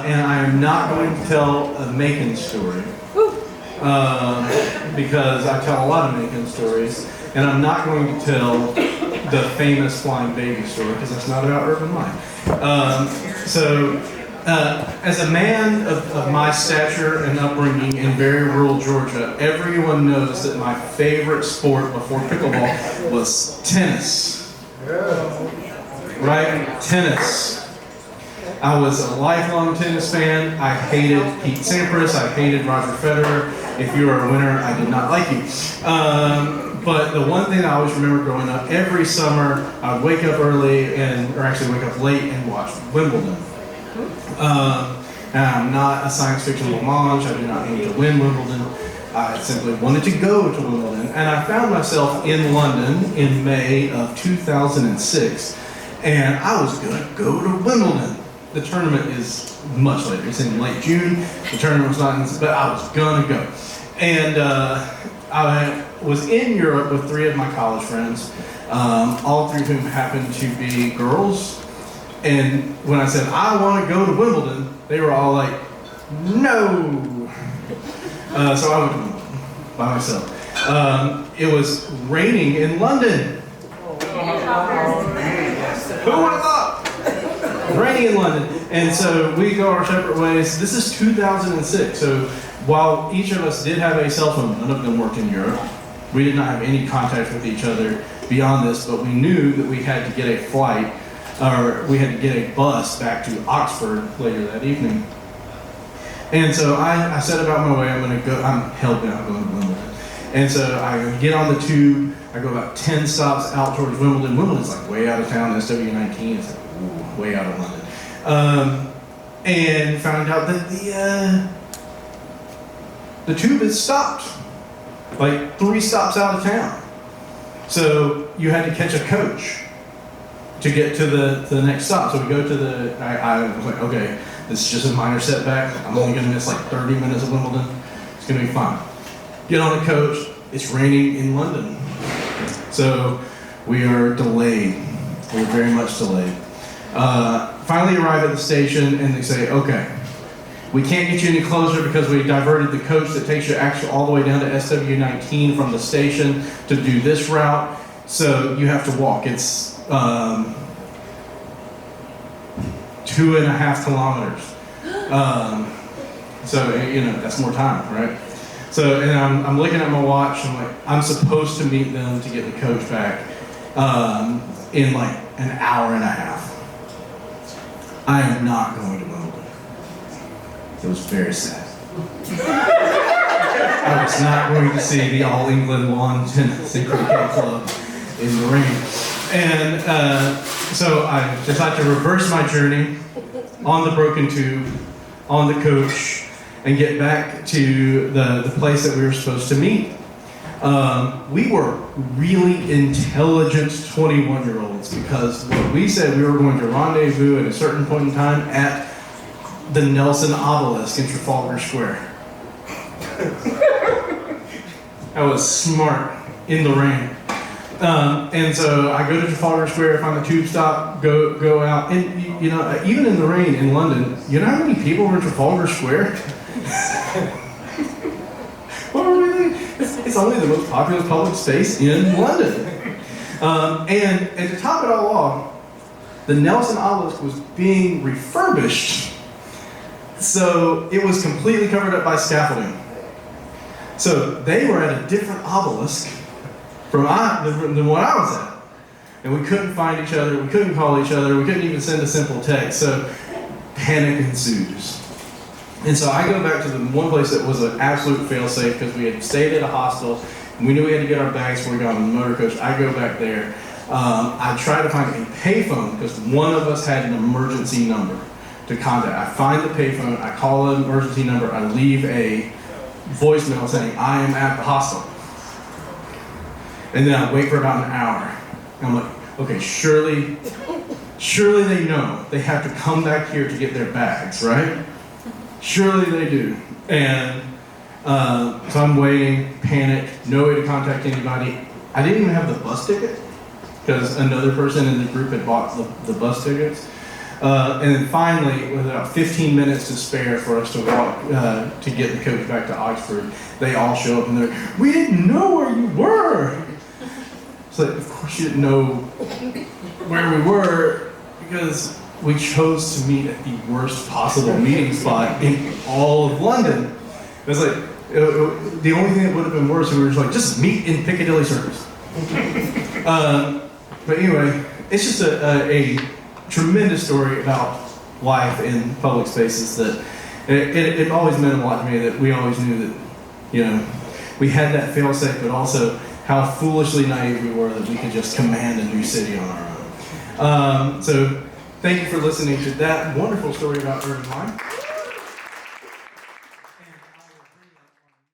and I am not going to tell a Macon story. Because I tell a lot of Macon stories, and I'm not going to tell the famous flying baby story because it's not about urban life. As a man of my stature and upbringing in very rural Georgia, everyone knows that my favorite sport before pickleball was tennis. Right? Tennis. I was a lifelong tennis fan. I hated Pete Sampras. I hated Roger Federer. If you were a winner, I did not like you. But the one thing I always remember growing up, every summer I would wake up early or actually wake up late and watch Wimbledon. And I'm not a science fiction homage. I do not need to win Wimbledon. I simply wanted to go to Wimbledon. And I found myself in London in May of 2006. And I was going to go to Wimbledon. The tournament is much later. It's in late June. The tournament was not in, but I was going to go. And I was in Europe with 3 of my college friends, all 3 of whom happened to be girls. And when I said, I want to go to Wimbledon, they were all like, no. So I went to Wimbledon by myself. It was raining in London. Who would have thought? Raining in London. And so we go our separate ways. This is 2006. So while each of us did have a cell phone, none of them worked in Europe. We did not have any contact with each other beyond this, but we knew that we had to get a flight, or we had to get a bus back to Oxford later that evening. And so I set about my way. I'm hell-bent on going to Wimbledon. And so I get on the tube. I go about 10 stops out towards Wimbledon. Wimbledon's like way out of town, SW19. It's like way out of London. And found out that the tube had stopped, like 3 stops out of town. So you had to catch a coach to get to the next stop. So we go to I was like, okay, this is just a minor setback. I'm only gonna miss like 30 minutes of Wimbledon. It's gonna be fine. Get on the coach. It's raining in London. So we are delayed. We're very much delayed. Finally arrive at the station and they say, okay, we can't get you any closer because we diverted the coach that takes you actually all the way down to SW19 from the station to do this route. So you have to walk. It's 2.5 kilometers. So, that's more time, right? So, and I'm looking at my watch, I'm like, I'm supposed to meet them to get the coach back in like an hour and a half. I am not going to Wimbledon. It was very sad. I was not going to see the All England Lawn Tennis and Cricket Club in the rain. And so I decided to reverse my journey on the broken tube, on the coach, and get back to the place that we were supposed to meet. We were really intelligent 21-year-olds because what we said we were going to rendezvous at a certain point in time at the Nelson Obelisk in Trafalgar Square. I was smart in the rain. And so I go to Trafalgar Square, find the tube stop, go out, and even in the rain in London, you know how many people were in Trafalgar Square? What were we thinking? It's only the most popular public space in London. And to top it all off, the Nelson Obelisk was being refurbished, so it was completely covered up by scaffolding. So they were at a different obelisk than what I was at. And we couldn't find each other, we couldn't call each other, we couldn't even send a simple text, so panic ensues. And so I go back to the one place that was an absolute fail-safe because we had stayed at a hostel, and we knew we had to get our bags before we got on the motor coach. I go back there. I try to find a payphone because one of us had an emergency number to contact. I find the payphone, I call an emergency number, I leave a voicemail saying, I am at the hostel. And then I wait for about an hour. And I'm like, okay, surely they know they have to come back here to get their bags, right? Surely they do. And so I'm waiting, panicked, no way to contact anybody. I didn't even have the bus ticket because another person in the group had bought the bus tickets. And then finally, with about 15 minutes to spare for us to walk to get the coach back to Oxford, they all show up and they're like, "We didn't know where you were." It's like, of course you didn't know where we were because we chose to meet at the worst possible meeting spot in all of London. It was like, the only thing that would have been worse, we were just meet in Piccadilly Circus. But anyway, it's just a tremendous story about life in public spaces that it always meant a lot to me that we always knew that, you know, we had that fail-safe, but also how foolishly naive we were that we could just command a new city on our own. So thank you for listening to that wonderful story about urban life.